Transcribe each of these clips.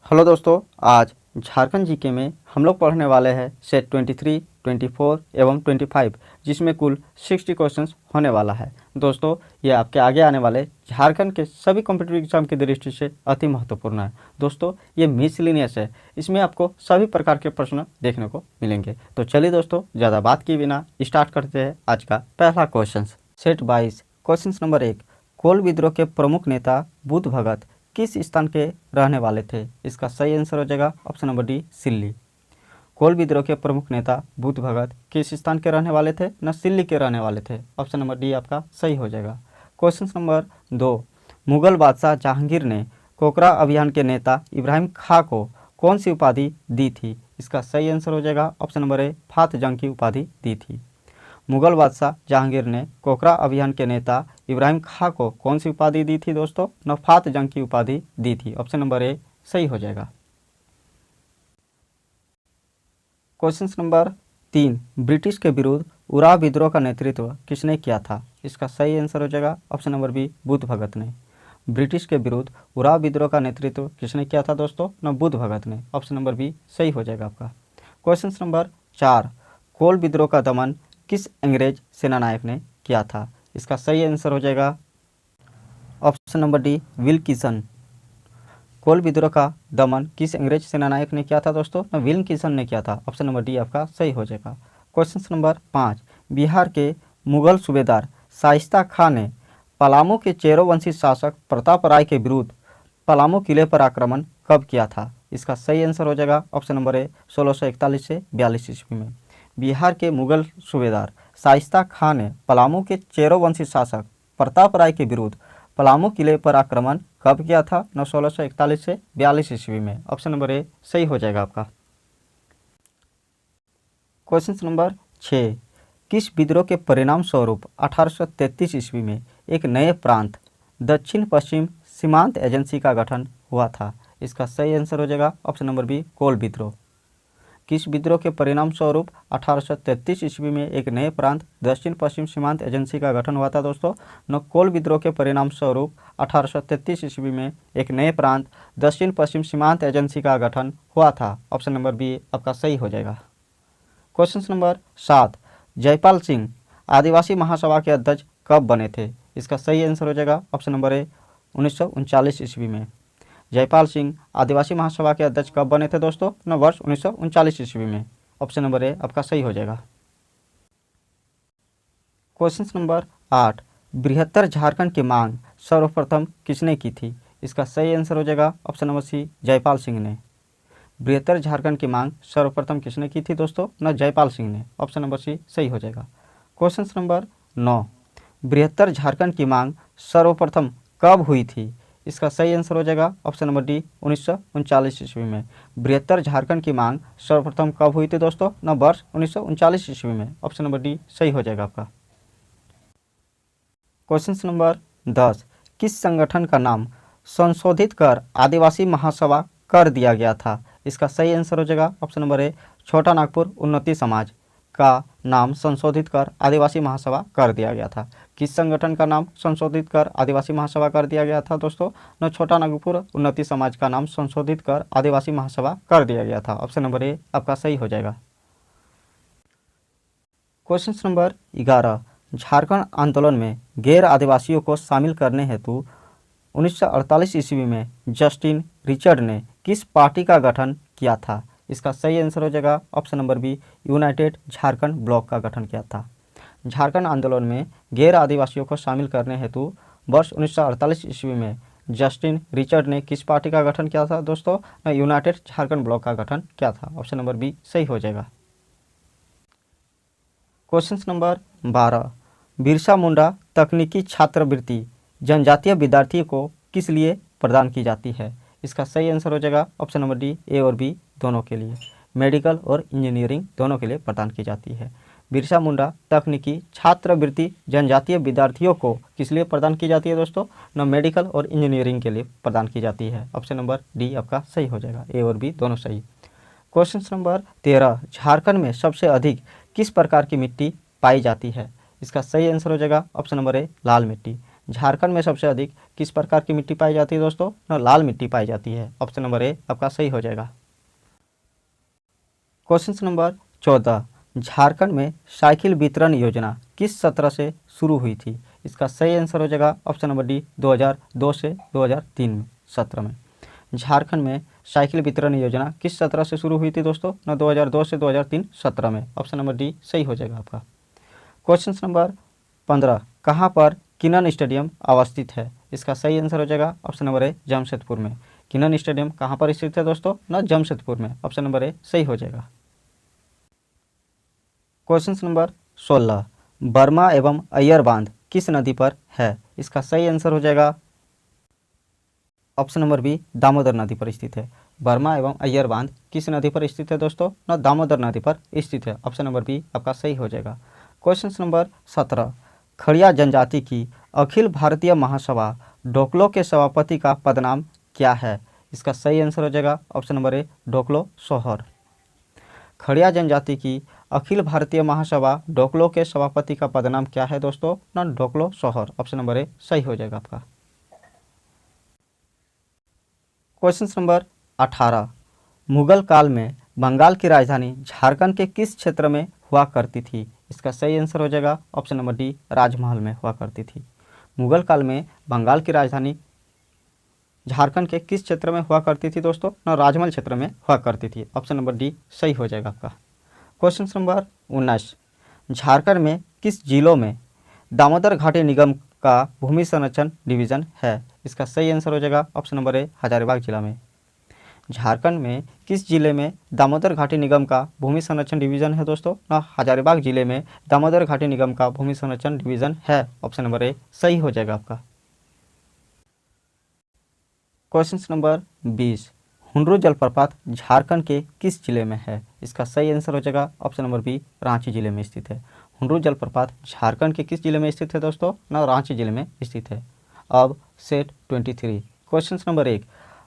Hello दोस्तों, आज Jharkhand GK में हम लोग पढ़ने वाले हैं सेट 23, 24 एवं 25, जिसमें कुल 60 क्वेश्चंस होने वाला है। दोस्तों, ये आपके आगे आने वाले झारखंड के सभी कॉम्पिटिटिव एग्जाम की दृष्टि से अति महत्वपूर्ण है। दोस्तों, ये मिसलिनियस है, इसमें आपको सभी प्रकार के प्रश्न देखने को मिलेंगे। तो चलिए दोस्तों, ज़्यादा बात किए बिना स्टार्ट करते हैं आज का पहला क्वेश्चन। सेट 22, क्वेश्चन नंबर 1, कोल विद्रोह के प्रमुख नेता बुद्ध भगत किस स्थान के रहने वाले थे? इसका सही आंसर हो जाएगा ऑप्शन नंबर डी, सिल्ली। कोल विद्रोह के प्रमुख नेता बुद्ध भगत किस स्थान के रहने वाले थे? न सिल्ली के रहने वाले थे। ऑप्शन नंबर डी आपका सही हो जाएगा। क्वेश्चन नंबर 2, मुगल बादशाह जहांगीर ने कोकरा अभियान के नेता इब्राहिम खां को कौन सी उपाधि दी थी? इसका सही आंसर हो जाएगा ऑप्शन नंबर ए, फात जंग की उपाधि दी थी। मुगल बादशाह जहांगीर ने कोकरा अभियान के नेता इब्राहिम खां को कौन सी उपाधि दी थी दोस्तों? नफात जंग की उपाधि दी थी। ऑप्शन नंबर ए सही हो जाएगा। क्वेश्चन नंबर 3, ब्रिटिश के विरुद्ध उराव विद्रोह का नेतृत्व किसने किया था? इसका सही आंसर हो जाएगा ऑप्शन नंबर बी, बुद्ध भगत ने। ब्रिटिश के विरुद्ध उराव विद्रोह का नेतृत्व किसने किया था दोस्तों? न बुद्ध भगत ने। ऑप्शन नंबर बी सही हो जाएगा आपका। क्वेश्चन नंबर 4, कोल विद्रोह का दमन किस अंग्रेज सेनानायक ने किया था? इसका सही आंसर हो जाएगा ऑप्शन नंबर डी, विल्किसन। कोल विद्रोह का दमन किस अंग्रेज सेनानायक ने किया था दोस्तों? विल्किसन ने किया था। ऑप्शन नंबर डी आपका सही हो जाएगा। क्वेश्चन नंबर 5, बिहार के मुगल सूबेदार शाइस्ता खां ने पलामू के चेरोवंशी शासक प्रताप राय के विरुद्ध पलामू किले पर आक्रमण कब किया था? इसका सही आंसर हो जाएगा ऑप्शन नंबर ए, 1641 से 42 ईस्वी में। बिहार के मुगल सूबेदार शाइस्ता खां ने पलामू के चेरोवंशी शासक प्रताप राय के विरुद्ध पलामू किले पर आक्रमण कब किया था? 1641 से 42 ईस्वी में। ऑप्शन नंबर ए सही हो जाएगा आपका। क्वेश्चन नंबर 6, किस विद्रोह के परिणाम स्वरूप 1833 ईस्वी में एक नए प्रांत दक्षिण पश्चिम सीमांत एजेंसी का गठन हुआ था? इसका सही आंसर हो जाएगा ऑप्शन नंबर बी, कोल विद्रोह। किस विद्रोह के परिणाम स्वरूप 1833 ईस्वी में एक नए प्रांत दक्षिण पश्चिम सीमांत एजेंसी का गठन हुआ था दोस्तों? न कोल विद्रोह के परिणाम स्वरूप 1833 ईस्वी में एक नए प्रांत दक्षिण पश्चिम सीमांत एजेंसी का गठन हुआ था। ऑप्शन नंबर बी आपका सही हो जाएगा। क्वेश्चन नंबर 7, जयपाल सिंह आदिवासी महासभा के अध्यक्ष कब बने थे? इसका सही आंसर हो जाएगा ऑप्शन नंबर ए, 1939 ईस्वी में। जयपाल सिंह आदिवासी महासभा के अध्यक्ष कब बने थे दोस्तों? न वर्ष 1939 ईस्वी में। ऑप्शन नंबर ए आपका सही हो जाएगा। क्वेश्चन नंबर 8, बृहत्तर झारखंड की मांग सर्वप्रथम किसने की थी? इसका सही आंसर हो जाएगा option number C, Jaipal Singh ने। बृहत्तर झारखंड की मांग सर्वप्रथम किसने की थी दोस्तों? न जयपाल सिंह ने। ऑप्शन नंबर सी सही हो जाएगा। क्वेश्चन नंबर 9, बृहत्तर झारखंड की मांग सर्वप्रथम कब हुई थी? इसका सही आंसर हो जाएगा ऑप्शन नंबर डी, 1939 ईस्वी में। बृहत्तर झारखंड की मांग सर्वप्रथम कब हुई थी दोस्तों? न वर्ष 1939 ईस्वी में। ऑप्शन नंबर डी सही हो जाएगा आपका। क्वेश्चन नंबर 10, किस संगठन का नाम संशोधित कर आदिवासी महासभा कर दिया गया था? इसका सही आंसर हो जाएगा ऑप्शन नंबर ए, छोटा नागपुर उन्नति समाज का नाम संशोधित कर आदिवासी महासभा कर दिया गया था। किस संगठन का नाम संशोधित कर आदिवासी महासभा कर दिया गया था दोस्तों? न छोटा नागपुर उन्नति समाज का नाम संशोधित कर आदिवासी महासभा कर दिया गया था। ऑप्शन नंबर ए आपका सही हो जाएगा। क्वेश्चन नंबर 11, झारखंड आंदोलन में गैर आदिवासियों को शामिल करने हेतु 1948 ईस्वी में जस्टिन रिचर्ड ने किस पार्टी का गठन किया था? इसका सही आंसर हो जाएगा option number B, united Jharkhand block का गठन किया था। झारखंड आंदोलन में गैर आदिवासियों को शामिल करने हेतु वर्ष 1948 ईस्वी में जस्टिन रिचर्ड ने किस पार्टी का गठन किया था दोस्तों? यूनाइटेड झारखंड ब्लॉक का गठन किया था। ऑप्शन नंबर बी सही हो जाएगा। क्वेश्चन नंबर 12, बिरसा मुंडा तकनीकी छात्रवृत्ति जनजातीय विद्यार्थी को किस लिए प्रदान की जाती है? इसका सही आंसर हो जाएगा ऑप्शन नंबर डी, ए और बी दोनों के लिए। मेडिकल और इंजीनियरिंग दोनों के लिए प्रदान की जाती है। बिरसा मुंडा तकनीकी छात्रवृत्ति जनजातीय विद्यार्थियों को किस लिए प्रदान की जाती है दोस्तों? न मेडिकल और इंजीनियरिंग के लिए प्रदान की जाती है। ऑप्शन नंबर डी आपका सही हो जाएगा, ए और बी दोनों सही। क्वेश्चन नंबर 13, झारखंड में सबसे अधिक किस प्रकार की मिट्टी पाई जाती है? इसका सही आंसर हो जाएगा ऑप्शन नंबर ए, लाल मिट्टी। झारखंड में सबसे अधिक किस प्रकार की मिट्टी पाई जाती है दोस्तों? ना लाल मिट्टी पाई जाती है। ऑप्शन नंबर ए आपका सही हो जाएगा। क्वेश्चन नंबर 14, झारखंड में साइकिल वितरण योजना किस सत्र से शुरू हुई थी? इसका सही आंसर हो जाएगा ऑप्शन नंबर डी 2002 से 2003 सत्र में। झारखंड में साइकिल वितरण योजना किस सत्र से शुरू हुई थी दोस्तों? ना 2002 से 2003 सत्र में। ऑप्शन नंबर डी सही हो जाएगा आपका। क्वेश्चन नंबर 15, कहाँ पर किनन स्टेडियम अवस्थित है? इसका सही आंसर हो जाएगा ऑप्शन नंबर ए जमशेदपुर में। किनन स्टेडियम कहाँ पर स्थित है दोस्तों? ना जमशेदपुर में। ऑप्शन नंबर ए सही हो जाएगा। क्वेश्चन नंबर 16, बर्मा एवं अय्यर बांध किस नदी पर है? इसका सही आंसर हो जाएगा ऑप्शन नंबर बी दामोदर नदी पर स्थित है। बर्मा एवं अय्यर बांध किस नदी पर स्थित है दोस्तों? ना दामोदर नदी पर स्थित है। ऑप्शन नंबर बी आपका सही हो जाएगा। क्वेश्चन नंबर 17, खड़िया जनजाति की अखिल भारतीय महासभा डोकलो के सभापति का पदनाम क्या है? इसका सही आंसर हो जाएगा ऑप्शन नंबर ए डोकलो सोहर। खड़िया जनजाति की अखिल भारतीय महासभा डोकलो के सभापति का पदनाम क्या है दोस्तों? ना डोकलो सोहर। ऑप्शन नंबर ए सही हो जाएगा आपका। क्वेश्चन नंबर 18, मुगल काल में बंगाल की राजधानी झारखंड के किस क्षेत्र में हुआ करती थी? इसका सही आंसर हो जाएगा ऑप्शन नंबर डी राजमहल में हुआ करती थी। मुगल काल में बंगाल की राजधानी झारखंड के किस क्षेत्र में हुआ करती थी दोस्तों? ना राजमहल क्षेत्र में हुआ करती थी। ऑप्शन नंबर डी सही हो जाएगा आपका। क्वेश्चन नंबर 19, झारखंड में किस जिलों में दामोदर घाटी निगम का भूमि संरक्षण डिवीजन है? इसका सही आंसर हो जाएगा ऑप्शन नंबर ए हजारीबाग जिला में। झारखंड में किस जिले में दामोदर घाटी निगम का भूमि संरक्षण डिवीजन है दोस्तों? ना हजारीबाग जिले में दामोदर घाटी निगम का भूमि संरक्षण डिवीजन है। ऑप्शन नंबर ए सही हो जाएगा आपका। क्वेश्चन नंबर 20, हुंडरू जलप्रपात झारखंड के किस जिले में है? इसका सही आंसर हो जाएगा ऑप्शन नंबर बी रांची जिले में स्थित है। हुंडरू जलप्रपात झारखंड के किस जिले में स्थित है दोस्तों? ना रांची जिले में स्थित है। अब सेट 23, क्वेश्चन नंबर 1,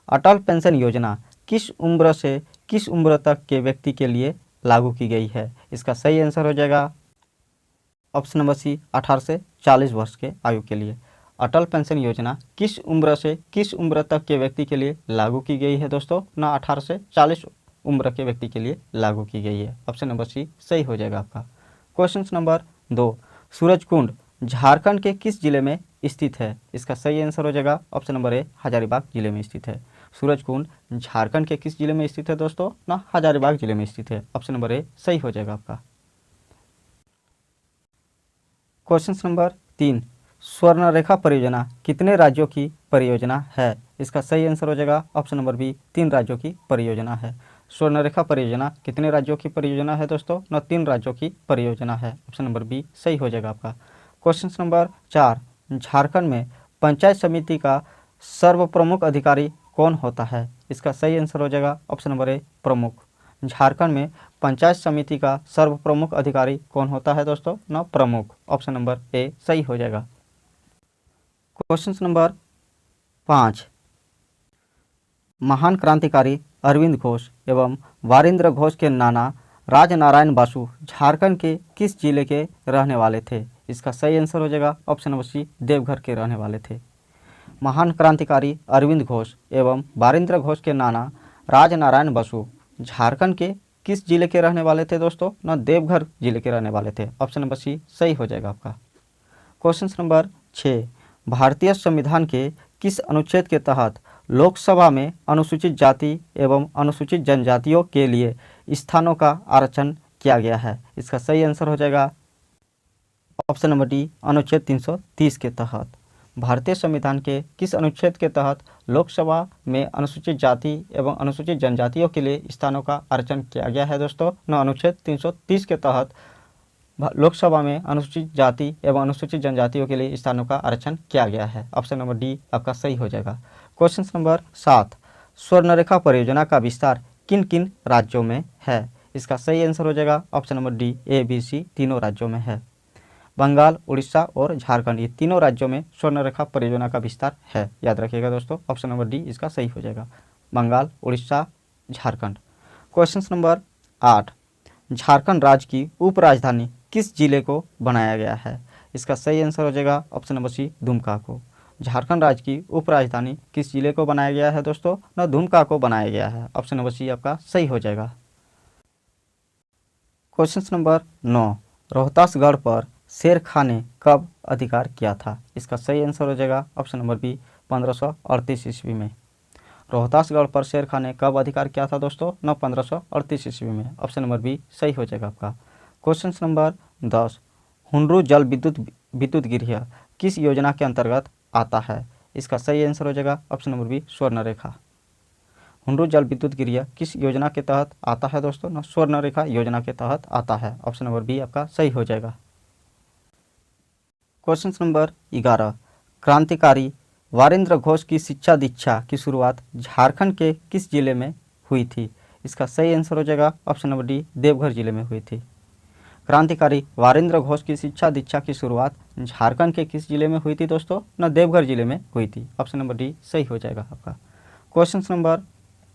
अटल पेंशन योजना किस उम्र से किस उम्र तक के व्यक्ति के लिए लागू की गई है? इसका सही आंसर हो जाएगा ऑप्शन नंबर सी 18 से 40 वर्ष के आयु के लिए। अटल पेंशन योजना किस उम्र से किस उम्र तक के व्यक्ति के लिए लागू की गई है दोस्तों? ना 18 से 40 उम्र के व्यक्ति के लिए लागू की गई है। ऑप्शन नंबर सी सही हो जाएगा आपका। क्वेश्चन नंबर 2, सूरजकुंड झारखंड के किस जिले में स्थित है? इसका सही आंसर हो जाएगा ऑप्शन नंबर ए हजारीबाग जिले में स्थित है। सूरजकुंड झारखंड के किस जिले में स्थित है दोस्तों? ना हजारीबाग जिले में स्थित है। ऑप्शन नंबर ए सही हो जाएगा आपका। क्वेश्चन नंबर 3, स्वर्णरेखा परियोजना कितने राज्यों की परियोजना है? इसका सही आंसर हो जाएगा ऑप्शन नंबर बी 3 राज्यों की परियोजना है। स्वर्णरेखा परियोजना कितने राज्यों की परियोजना है दोस्तों? ना 3 राज्यों की परियोजना है। ऑप्शन नंबर बी सही हो जाएगा आपका। क्वेश्चन नंबर 4, झारखंड में पंचायत समिति का सर्वप्रमुख अधिकारी कौन होता है? इसका सही आंसर हो जाएगा ऑप्शन नंबर ए प्रमुख। झारखंड में पंचायत समिति का सर्वप्रमुख अधिकारी कौन होता है दोस्तों? ना प्रमुख। ऑप्शन नंबर ए सही हो जाएगा। क्वेश्चन नंबर 5, महान क्रांतिकारी अरविंद घोष एवं वारिंद्र घोष के नाना राजनारायण बासु झारखंड के किस जिले के रहने वाले थे? इसका सही आंसर हो जाएगा ऑप्शन नंबर सी देवघर के रहने वाले थे। महान क्रांतिकारी अरविंद घोष एवं वारिंद्र घोष के नाना राजनारायण बासु झारखंड के किस जिले के रहने वाले थे दोस्तों? ना देवघर जिले के रहने वाले थे। ऑप्शन नंबर सी सही हो जाएगा आपका। क्वेश्चन नंबर 6, भारतीय संविधान के किस अनुच्छेद के तहत लोकसभा में अनुसूचित जाति एवं अनुसूचित जनजातियों के लिए स्थानों का आरक्षण किया गया है? इसका सही आंसर हो जाएगा ऑप्शन नंबर डी अनुच्छेद 330 के तहत। भारतीय संविधान के किस अनुच्छेद के तहत लोकसभा में अनुसूचित जाति एवं अनुसूचित जनजातियों के लिए स्थानों का आरक्षण किया गया है दोस्तों? ना अनुच्छेद 330 के तहत लोकसभा में अनुसूचित जाति एवं अनुसूचित जनजातियों के लिए स्थानों का आरक्षण किया गया है। ऑप्शन नंबर डी आपका सही हो जाएगा। क्वेश्चन नंबर 7, स्वर्णरेखा परियोजना का विस्तार किन किन राज्यों में है? इसका सही आंसर हो जाएगा option number D A B C तीनों राज्यों में है। बंगाल, उड़ीसा और झारखंड ये तीनों राज्यों में स्वर्णरेखा परियोजना का विस्तार है। याद रखिएगा दोस्तों, ऑप्शन नंबर डी इसका सही हो जाएगा। बंगाल, उड़ीसा, झारखंड। क्वेश्चन नंबर 8, झारखंड राज्य की उपराजधानी किस जिले को बनाया गया है? इसका सही आंसर हो जाएगा ऑप्शन नंबर सी, दुमका को। झारखंड राज्य की उपराजधानी किस जिले को बनाया गया है दोस्तों? न दुमका को बनाया गया है। ऑप्शन नंबर सी आपका सही हो जाएगा। क्वेश्चन नंबर 9, रोहतासगढ़ पर शेर खां ने कब अधिकार किया था? इसका सही आंसर हो जाएगा ऑप्शन नंबर बी, 1538 ईस्वी में। रोहतासगढ़ पर शेर खां ने कब अधिकार किया था दोस्तों? 1538 ईस्वी में। ऑप्शन नंबर बी सही हो जाएगा आपका। क्वेश्चन नंबर 10, हुंडरू जल विद्युत गृह किस योजना के अंतर्गत आता है? इसका सही आंसर हो जाएगा option number B, Swarnarekha. Hundru जल विद्युत गृह किस योजना के तहत आता है दोस्तों? न स्वर्णरेखा योजना के तहत आता है। ऑप्शन नंबर बी आपका सही हो जाएगा। क्वेश्चन नंबर 11, क्रांतिकारी वारेंद्र घोष की शिक्षा दीक्षा की शुरुआत झारखंड के किस जिले में हुई थी? इसका सही आंसर हो जाएगा ऑप्शन नंबर डी, देवघर जिले में हुई थी। क्रांतिकारी वारेंद्र घोष की शिक्षा दीक्षा की शुरुआत झारखंड के किस जिले में हुई थी दोस्तों? न देवघर जिले में हुई थी। ऑप्शन नंबर डी सही हो जाएगा आपका। क्वेश्चन नंबर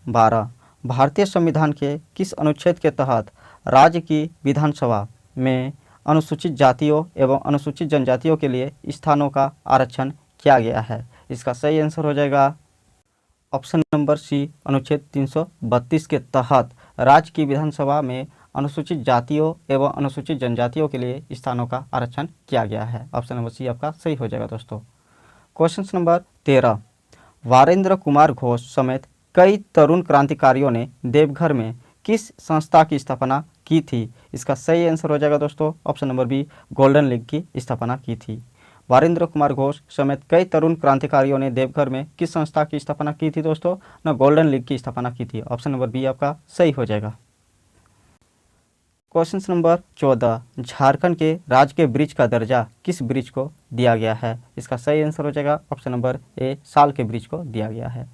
12, भारतीय संविधान के किस अनुच्छेद के तहत राज्य की विधानसभा में अनुसूचित जातियों एवं अनुसूचित जनजातियों के लिए स्थानों का आरक्षण किया गया है? इसका सही आंसर हो जाएगा ऑप्शन नंबर सी, अनुच्छेद 332 के तहत राज्य की विधानसभा में अनुसूचित जातियों एवं अनुसूचित जनजातियों के लिए स्थानों का आरक्षण किया गया है। ऑप्शन नंबर सी आपका सही हो जाएगा दोस्तों। क्वेश्चन नंबर 13, वारेंद्र कुमार घोष समेत कई तरुण क्रांतिकारियों ने देवघर में किस संस्था की स्थापना की थी? इसका सही आंसर हो जाएगा दोस्तों option number B, golden league की स्थापना की थी। वारेंद्र कुमार घोष समेत कई तरुण क्रांतिकारियों ने देवघर में किस संस्था की स्थापना की थी दोस्तों? न गोल्डन लीग की स्थापना की थी। ऑप्शन नंबर बी आपका सही हो जाएगा। क्वेश्चन नंबर 14, झारखंड के राज्य के ब्रिज का दर्जा किस ब्रिज को दिया गया है? इसका सही आंसर हो जाएगा ऑप्शन नंबर ए, साल के ब्रिज को दिया गया है।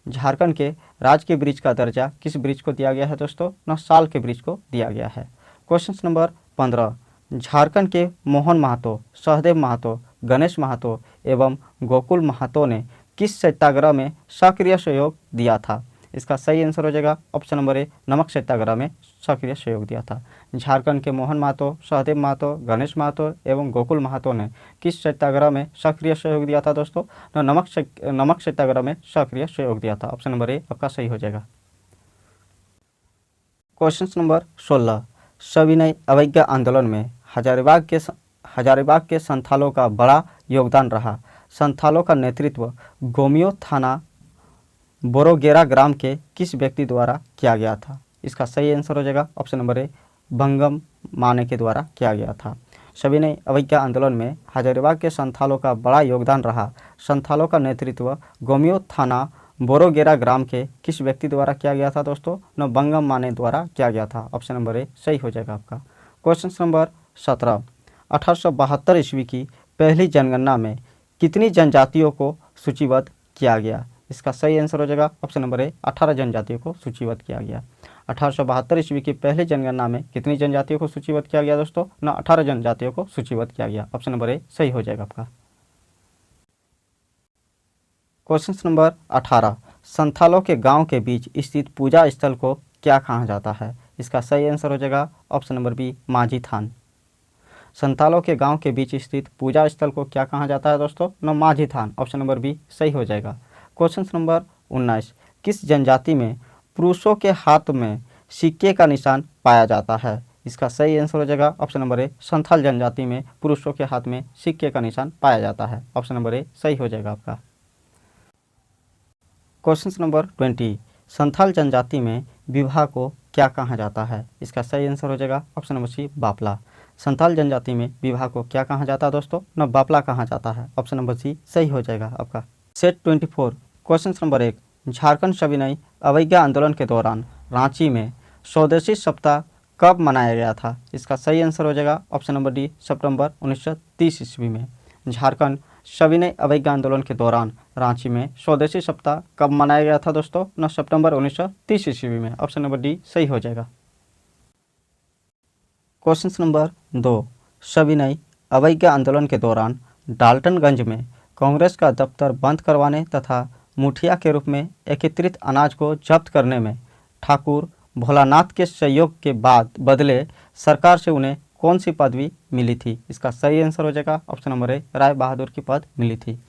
झारखंड के राज्य के ब्रिज का दर्जा किस ब्रिज को दिया गया है दोस्तों? न साल के ब्रिज को दिया गया है। क्वेश्चन नंबर 15, झारखंड के मोहन महतो, सहदेव महतो, गणेश महतो एवं गोकुल महतो ने किस सत्याग्रह में सक्रिय सहयोग दिया था? इसका सही आंसर हो जाएगा ऑप्शन नंबर ए, नमक सत्याग्रह में सक्रिय सहयोग दिया था। झारखंड के मोहन महतो, सहदेव महतो, गणेश महतो एवं गोकुल महतो ने किस सत्याग्रह में सक्रिय सहयोग दिया था दोस्तों? नमक सत्याग्रह में सक्रिय सहयोग दिया था। ऑप्शन नंबर ए आपका सही हो जाएगा। क्वेश्चन नंबर 16, सविनय अवज्ञा आंदोलन में हजारीबाग के संथालों का बड़ा योगदान रहा। संथालों का नेतृत्व गोमियो थाना बोरोगेरा ग्राम के किस व्यक्ति द्वारा किया गया था? इसका सही आंसर हो जाएगा ऑप्शन नंबर ए, बंगम माने के द्वारा किया गया था। सविनय अवज्ञा आंदोलन में हजारीबाग के संथालों का बड़ा योगदान रहा। संथालों का नेतृत्व गोमियो थाना बोरोगेरा ग्राम के किस व्यक्ति द्वारा किया गया था दोस्तों? न बंगम माने द्वारा किया गया था। ऑप्शन नंबर ए सही हो जाएगा आपका। क्वेश्चन नंबर 17, 1872 ईस्वी की पहली जनगणना में कितनी जनजातियों को सूचीबद्ध किया गया? इसका सही आंसर हो जाएगा ऑप्शन नंबर ए, 18 जनजातियों को सूचीबद्ध किया गया। 1872 ईस्वी की पहली जनगणना में कितनी जनजातियों को सूचीबद्ध किया गया दोस्तों? न 18 जनजातियों को सूचीबद्ध किया गया। ऑप्शन नंबर ए सही हो जाएगा आपका। क्वेश्चन नंबर 18, संथालों के गांव के बीच स्थित पूजा स्थल को क्या कहा जाता है? इसका सही आंसर हो जाएगा ऑप्शन नंबर बी, माझी थान। संथालों के गांव के बीच स्थित पूजा स्थल को क्या कहा जाता है दोस्तों? न माझी थान। ऑप्शन नंबर बी सही हो जाएगा। क्वेश्चन नंबर 19, किस जनजाति में पुरुषों के हाथ में सिक्के का निशान पाया जाता है? इसका सही आंसर हो जाएगा ऑप्शन नंबर ए, संथाल जनजाति में पुरुषों के हाथ में सिक्के का निशान पाया जाता है। ऑप्शन नंबर ए सही हो जाएगा आपका। क्वेश्चन नंबर 20, संथाल जनजाति में विवाह को क्या कहा जाता है? इसका सही आंसर हो जाएगा ऑप्शन नंबर सी, बापला। संथाल जनजाति में विवाह को क्या कहा जाता है दोस्तों? न बापला कहा जाता है। ऑप्शन नंबर सी सही हो जाएगा आपका। सेट 24, क्वेश्चन नंबर 1, झारखंड सविनय अवज्ञा आंदोलन के दौरान रांची में स्वदेशी सप्ताह कब मनाया गया था? इसका सही आंसर हो जाएगा ऑप्शन नंबर डी, सितंबर 1930 ईस्वी में। झारखंड सविनय अवज्ञा आंदोलन के दौरान रांची में स्वदेशी सप्ताह कब मनाया गया था दोस्तों? न सितंबर 1930 ईस्वी में। ऑप्शन नंबर डी सही हो जाएगा। क्वेश्चन नंबर 2, सविनय अवज्ञा आंदोलन के दौरान डाल्टनगंज में कांग्रेस का दफ्तर बंद करवाने तथा मुठिया के रूप में एकत्रित अनाज को जब्त करने में ठाकुर भोलानाथ के सहयोग के बाद बदले सरकार से उन्हें कौन सी पदवी मिली थी? इसका सही आंसर हो जाएगा option number A, Rai Bahadur की पद मिली थी।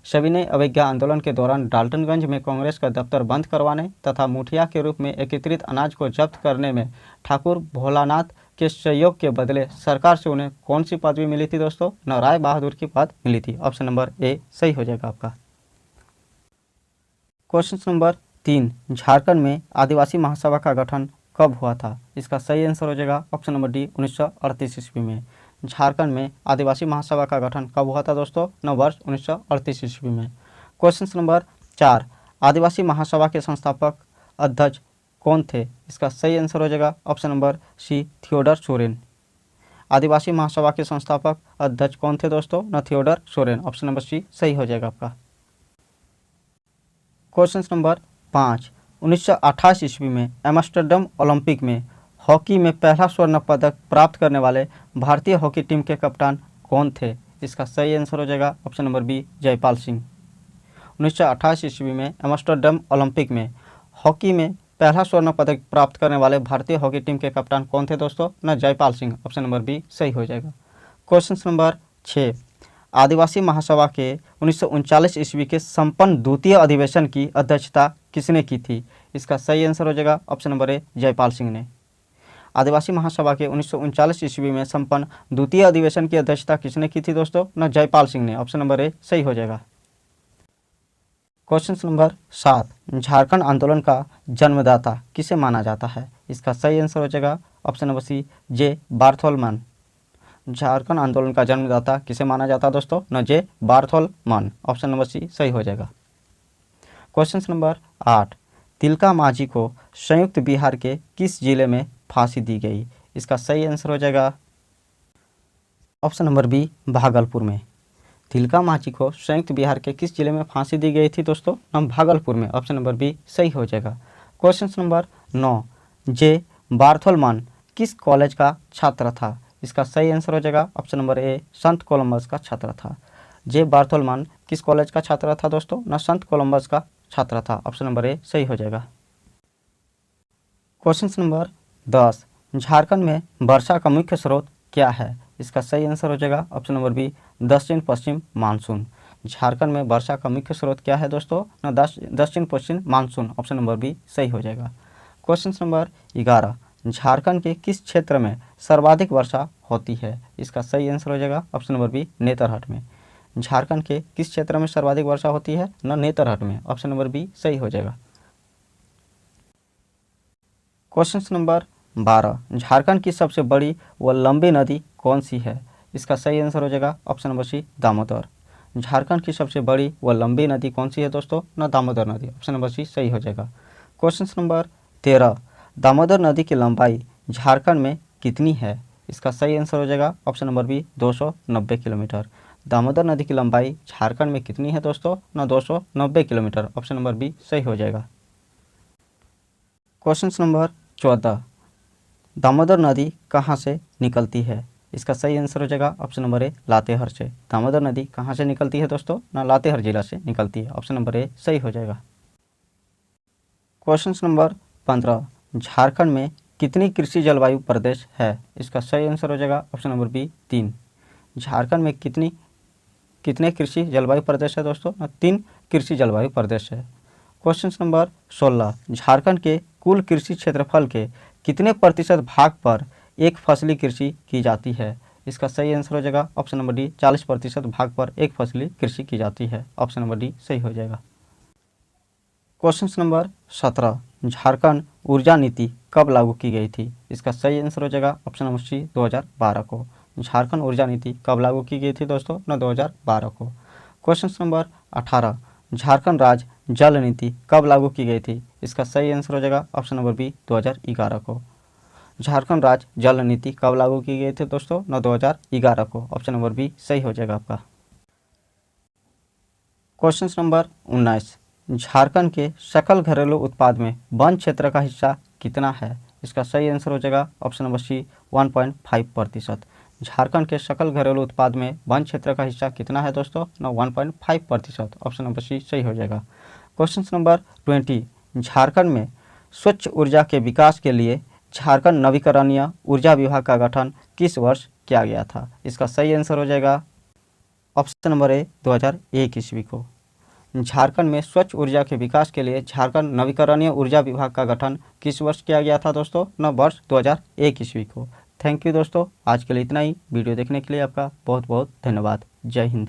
सविनय अवज्ञा आंदोलन के दौरान डाल्टनगंज में कांग्रेस का दफ्तर बंद करवाने तथा मुठिया के रूप में एकीकृत अनाज को जब्त करने में ठाकुर भोलानाथ के सहयोग के बदले सरकार से उन्हें कौन सी पदवी मिली थी दोस्तों? न राय बहादुर की पद मिली थी। ऑप्शन नंबर ए सही हो जाएगा आपका। क्वेश्चन नंबर 3, झारखंड में आदिवासी महासभा का गठन कब हुआ था? इसका सही आंसर हो जाएगा ऑप्शन नंबर डी, 1938 ईस्वी में। झारखंड में आदिवासी महासभा का गठन कब हुआ था दोस्तों? न वर्ष 1938 ईस्वी में। क्वेश्चन नंबर 4, आदिवासी महासभा के संस्थापक अध्यक्ष कौन थे? इसका सही आंसर हो जाएगा option number C, Theodore Soren. Adivasi Mahasabha के संस्थापक अध्यक्ष कौन थे दोस्तों? न Theodore Soren. Option number C सही हो जाएगा आपका। क्वेश्चन नंबर 5, 1928 ईस्वी में एम्स्टर्डम ओलंपिक में हॉकी में पहला स्वर्ण पदक प्राप्त करने वाले भारतीय हॉकी टीम के कप्तान कौन थे? इसका सही आंसर हो जाएगा option number B, Jaipal Singh. 1928 ईस्वी में एम्स्टर्डम ओलंपिक में हॉकी में पहला स्वर्ण पदक प्राप्त करने वाले भारतीय हॉकी टीम के कप्तान कौन थे दोस्तों? न Jaipal Singh. Option number B सही हो जाएगा। क्वेश्चन नंबर 6, आदिवासी महासभा के 1939 ईस्वी के संपन्न द्वितीय अधिवेशन की अध्यक्षता किसने की थी? इसका सही आंसर हो जाएगा option number A, Jaipal Singh ने। आदिवासी महासभा के 1939 ईस्वी में संपन्न द्वितीय अधिवेशन की अध्यक्षता किसने की थी दोस्तों? न जयपाल सिंह ने। ऑप्शन नंबर ए सही हो जाएगा। क्वेश्चन नंबर 7, झारखंड आंदोलन का जन्मदाता किसे माना जाता है? इसका सही आंसर हो जाएगा ऑप्शन नंबर सी, जे बार्थोलमैन। झारखंड आंदोलन का जन्मदाता किसे माना जाता है दोस्तों? न जे बार्थोलमैन। ऑप्शन नंबर सी सही हो जाएगा। क्वेश्चन नंबर 8, तिलका माझी को संयुक्त बिहार के किस जिले में फांसी दी गई? इसका सही आंसर हो जाएगा ऑप्शन नंबर बी, भागलपुर में। तिलका माझी को संयुक्त बिहार के किस जिले में फांसी दी गई थी दोस्तों? न भागलपुर में। ऑप्शन नंबर बी सही हो जाएगा। क्वेश्चन नंबर 9, जे बार्थोलमैन किस कॉलेज का छात्र था? इसका सही आंसर हो जाएगा option number A, Sant Columbus का छात्र था। जे बार्थोलमैन किस कॉलेज का छात्र था दोस्तों? न संत कोलंबस का छात्र था। ऑप्शन नंबर ए सही हो जाएगा। क्वेश्चन नंबर 10, झारखंड में वर्षा का मुख्य स्रोत क्या है? इसका सही आंसर हो जाएगा ऑप्शन नंबर बी, दक्षिण पश्चिम मानसून। झारखंड में वर्षा का मुख्य स्रोत क्या है दोस्तों? न दक्षिण पश्चिम मानसून। ऑप्शन नंबर बी सही हो जाएगा। क्वेश्चन नंबर 11, झारखंड के किस क्षेत्र में सर्वाधिक वर्षा होती है? इसका सही आंसर हो जाएगा ऑप्शन नंबर बी, नेतरहाट में। झारखंड के किस क्षेत्र में सर्वाधिक वर्षा होती है? न नेतरहाट में। ऑप्शन नंबर बी सही हो जाएगा। क्वेश्चन नंबर 12, झारखंड की सबसे बड़ी व लंबी नदी कौन सी है? इसका सही आंसर हो जाएगा option number C, Damodar. Jharkhand की सबसे बड़ी व लंबी नदी कौन सी है दोस्तों? न दामोदर नदी। ऑप्शन नंबर सी सही हो जाएगा। क्वेश्चन नंबर 13, दामोदर नदी की लंबाई झारखंड में कितनी है? इसका सही आंसर हो जाएगा option number B, 290 kilometre. Damodar नदी की लंबाई झारखंड में कितनी है दोस्तों? न 290 किलोमीटर। ऑप्शन नंबर बी सही हो जाएगा। क्वेश्चन नंबर 14, दामोदर नदी कहाँ से निकलती है? इसका सही आंसर हो जाएगा ऑप्शन नंबर ए, लातेहार से। दामोदर नदी कहाँ से निकलती है दोस्तों? न लातेहार जिला से निकलती है। ऑप्शन नंबर ए सही हो जाएगा। क्वेश्चन नंबर 15, झारखंड में कितनी कृषि जलवायु प्रदेश है? इसका सही आंसर हो जाएगा ऑप्शन नंबर बी, 3। झारखंड में कितने कृषि जलवायु प्रदेश है दोस्तों? 3 कृषि जलवायु प्रदेश है। क्वेश्चन नंबर 16, झारखंड के कुल कृषि क्षेत्रफल के कितने प्रतिशत भाग पर एक फसली कृषि की जाती है? इसका सही आंसर हो जाएगा ऑप्शन नंबर डी, 40% भाग पर एक फसली कृषि की जाती है। ऑप्शन नंबर डी सही हो जाएगा। क्वेश्चन नंबर 17, झारखंड ऊर्जा नीति कब लागू की गई थी? इसका सही आंसर हो जाएगा ऑप्शन नंबर सी, 2012 को। झारखंड ऊर्जा नीति कब लागू की गई थी दोस्तों? न 2012 को। क्वेश्चन नंबर 18, झारखंड राज्य जल नीति कब लागू की गई थी? इसका सही आंसर हो जाएगा ऑप्शन नंबर बी, 2011 को। झारखंड राज्य जल नीति कब लागू की गई थी दोस्तों? न 2011 को। ऑप्शन नंबर बी सही हो जाएगा आपका। क्वेश्चन नंबर 19, झारखंड के सकल घरेलू उत्पाद में वन क्षेत्र का हिस्सा कितना है? इसका सही आंसर हो जाएगा ऑप्शन नंबर सी, 1.5%। झारखंड के सकल घरेलू उत्पाद में वन क्षेत्र का हिस्सा कितना है दोस्तों? न 1.5%। ऑप्शन नंबर सी सही हो जाएगा। क्वेश्चन नंबर 20, झारखंड में स्वच्छ ऊर्जा के विकास के लिए झारखंड नवीकरणीय ऊर्जा विभाग का गठन किस वर्ष किया गया था? इसका सही आंसर हो जाएगा ऑप्शन नंबर ए 2001 ईस्वी को। झारखंड में स्वच्छ ऊर्जा के विकास के लिए झारखंड नवीकरणीय ऊर्जा विभाग का गठन किस वर्ष किया गया था दोस्तों? वर्ष 2001 ईस्वी को। थैंक यू दोस्तों, आज के लिए इतना ही। वीडियो देखने के लिए आपका बहुत बहुत धन्यवाद। जय हिंद।